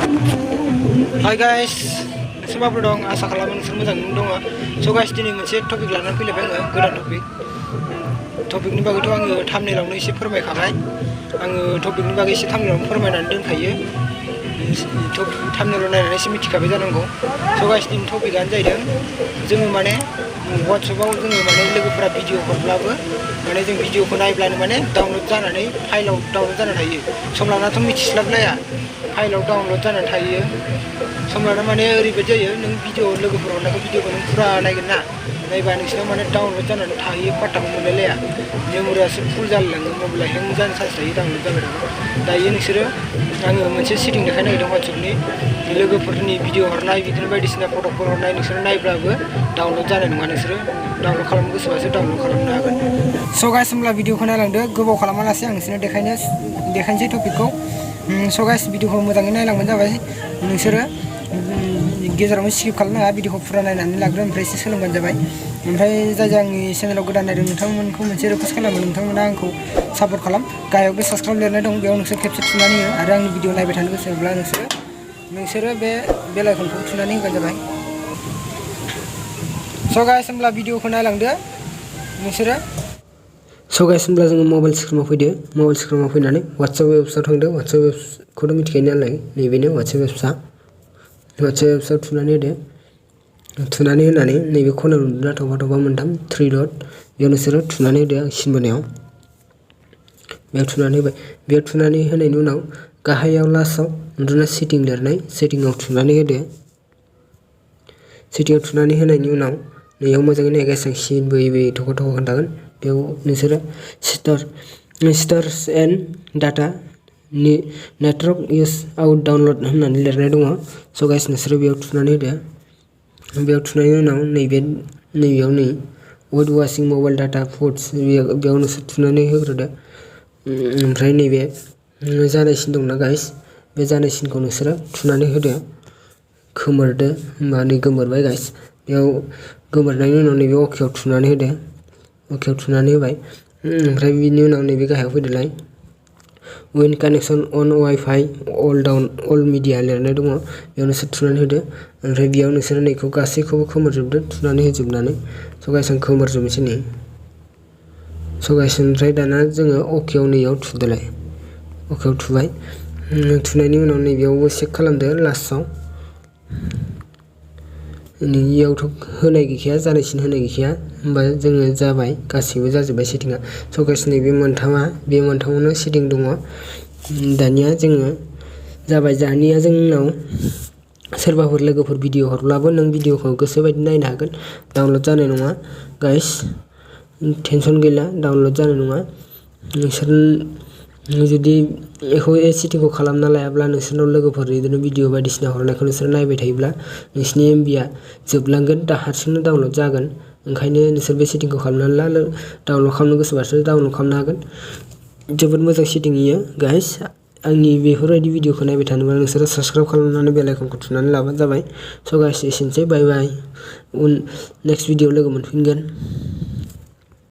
Hi guys, nोंसोर dong, asa खालामो नोंसोर मोजाङैनो dong. So guys, दिनै मोनसे टपिक लानानै फैलायबाय आङो गोदान टपिकनि बागैथ' आङो थाम्बनेइलावनो एसे फोरमायखाबाय. आङो टपिकनि बागै एसे थाम्बनेइलावनो फोरमायनानै दोनखायो. थाम्बनेइलाव नायनानै एसे मिथिखाबाय जानांगौ. So guys, दिनै टपिकआनो जाहैदों जोङो माने WhatsAppआव जोङो माने लोगोफोरा भिडिअ हरब्लाबो माने जों भिडिअखौ नायब्लानो माने डाउनलड जानानै फाइलाव डाउनलड जानानै थायो. सम लानाथ' मिथिस्लाबलाया फाइलाव डाउनलड जानानै थायो. सम लाना माने ओरैबायदि जायो नों भिडिअ लोगोफोर हरनायखौ भिडिअखौ नों फुरा नायगोन ना नायबा नोंसिनाव माने डाउनलड जानानै थायो पात्ताखौ मोनलायलाया. मेम'रियासो फुल जालाङो मबाइला हें जानो चान्स थायो डाउनलड जाबाय थाबा. दायो नोंसोरो आङो मोनसे सेटिं देखायनो नागिरदों WhatsAppनि लोगोफोरनि भिडिअ हरनाय बिदिनो बायदिसिना फट'फोर हरनाय नोंसोरो नायब्लाबो डाउनलड जानाय नङा. नोंसोरो डाउनलड खालामनो गोसोबासो डाउनलड खालामनो हागोन. स' गाइस होमब्ला भिडिअखौ नायलांदो गोबाव खालामालासे आं नोंसोरनो देखायनोसै टपिकखौ. स' गाइस भिडिअखौ मोजाङै नायलांबानो जाबाय. नोंसोरो गेजेरावनो स्किप खालामनाङा भिडिअखौ फुरा नायनानै लाग्रो ओमफ्राय एसे सोलोंबानो जाबाय. ओमफ्राय जाय आंनि चेनेलाव गोदान नायदों नोंथांमोनखौ मोनसे रिकुवेस्ट खालामो नोंथांमोना आंखौ सापर्ट खालाम. गाहायाव बे साबस्क्राइब लिरनाय दं बेयाव नोंसोर खेबसे थुनानै हो आरो आंनि भिडिअ नायबाय थानो गोसोब्ला नोंसोरो बे बेल आइकनखौ थुनानै होबानो जाबाय. स' गाइस होमब्ला भिडिअखौ नायलांदो नोंसोरो. स' गाइस होमब्ला जोङो मबाइल स्क्रिनाव फैदो. मबाइल स्क्रिनाव फैनानै WhatsApp एप्सआव थांदो. WhatsApp एप्सखौथ' मिथिखायो नालाय नैबेनो WhatsApp एप्सआ. WhatsApp एप्सआव थुनानै होदो. थुनानै होनानै नैबे खनायाव नुदोंना थफा मोनथाम 3 डट बेयाव नोंसोरो थुनानै होदो सिम्बोलआव. बेयाव थुनानै होबाय. बेयाव थुनानै होनायनि उनाव गाहायाव लास्टआव नुदोंना सेटिं लिरनाय सेटिंआव थुनानै होदो. सेटिंआव थुनानै होनायनि उनाव नैयाव मोजाङै नायगासिनो आं सिन बोयै थख' खोन्थागोन. बेयाव नोंसोरो stars and data network use out download होननानै लिरनाय दङ. स' गाइस नोंसोरो बेयाव थुनानै होदो. बेयाव थुनायनि उनाव नैबेयाव नै उइथ वाचिं मबाइल डाटा फुड्स बेयाव नोंसोर थुनानै होग्रोदो. ओमफ्राय नैबे जानायसिन दंना गाइस बे जानायसिनखौ नोंसोरो थुनानै होदो. खोमोरदो होमबा नै गोमोरबाय गाइस. बेयाव गोमोरनायनि उनाव नैबे अकेआव थुनानै होदो. अकेआव थुनानै होबाय. ओमफ्राय बिनि उनाव नैबे गाहायाव फैदोलाय उइन कानेक्सन अन वाइफाइ अल मिडिया लिरनाय दङ. बेयाव नोंसोर थुनानै होदो. ओमफ्राय बेयाव नोंसोरो नैखौ गासैखौबो खोमोरजोबदो थुनानै होजोबनानै. स' गाइस आं खोमोरजोबनोसै नै. स' गाइस ओमफ्राय दाना जोङो अकेआव नैयाव थुदोलाय. अकेआव थुबाय. थुनायनि उनाव नैबेयावबो चेक खालामदो लास्टआव. नैयावथ' होनाय गैखाया जानायसिन होनाय गैखाया होमबा जोङो जाबाय गासैबो जाजोब्बाय सेटिंआ. स' गाइस नैबे मोनथामावनो सेटिं दङ. दानिया जोङो जाबाय. दानिया जोंनाव सोरबाफोर लोगोफोर भिडिअ हरब्लाबो नों भिडिअखौ गोसोबायदि नायनो हागोन. डाउनलड जानाय नङा गाइस टेनसन गैला डाउनलड जानाय नङा. नोंसोर जुदि बेखौ सेटिंखौ खालामना लायाब्ला नोंसोरनाव लोगोफोर बिदिनो भिडिअ बायदिसिना हरनायखौ नोंसोर नायबाय थायोब्ला नोंसिनि MBआ जोबलांगोन हारसिंनो डाउनलड जागोन. ओंखायनो नोंसोर बे सेटिंखौ खालामनानै ला. डाउनलड खालामनो गोसोबासो डाउनलड खालामनो हागोन. जोबोद मोजां सेटिं इयो गाइस. आंनि बेफोरबायदि भिडिअखौ नायबाय थानोब्ला नोंसोरो साबस्क्राइब खालामनानै बेल आइकनखौ थुनानै लाबानो जाबाय. स' गाइस एसेनोसै बाय बाय. नेक्स्ट भिडिअ लोगो मोनफिनगोन.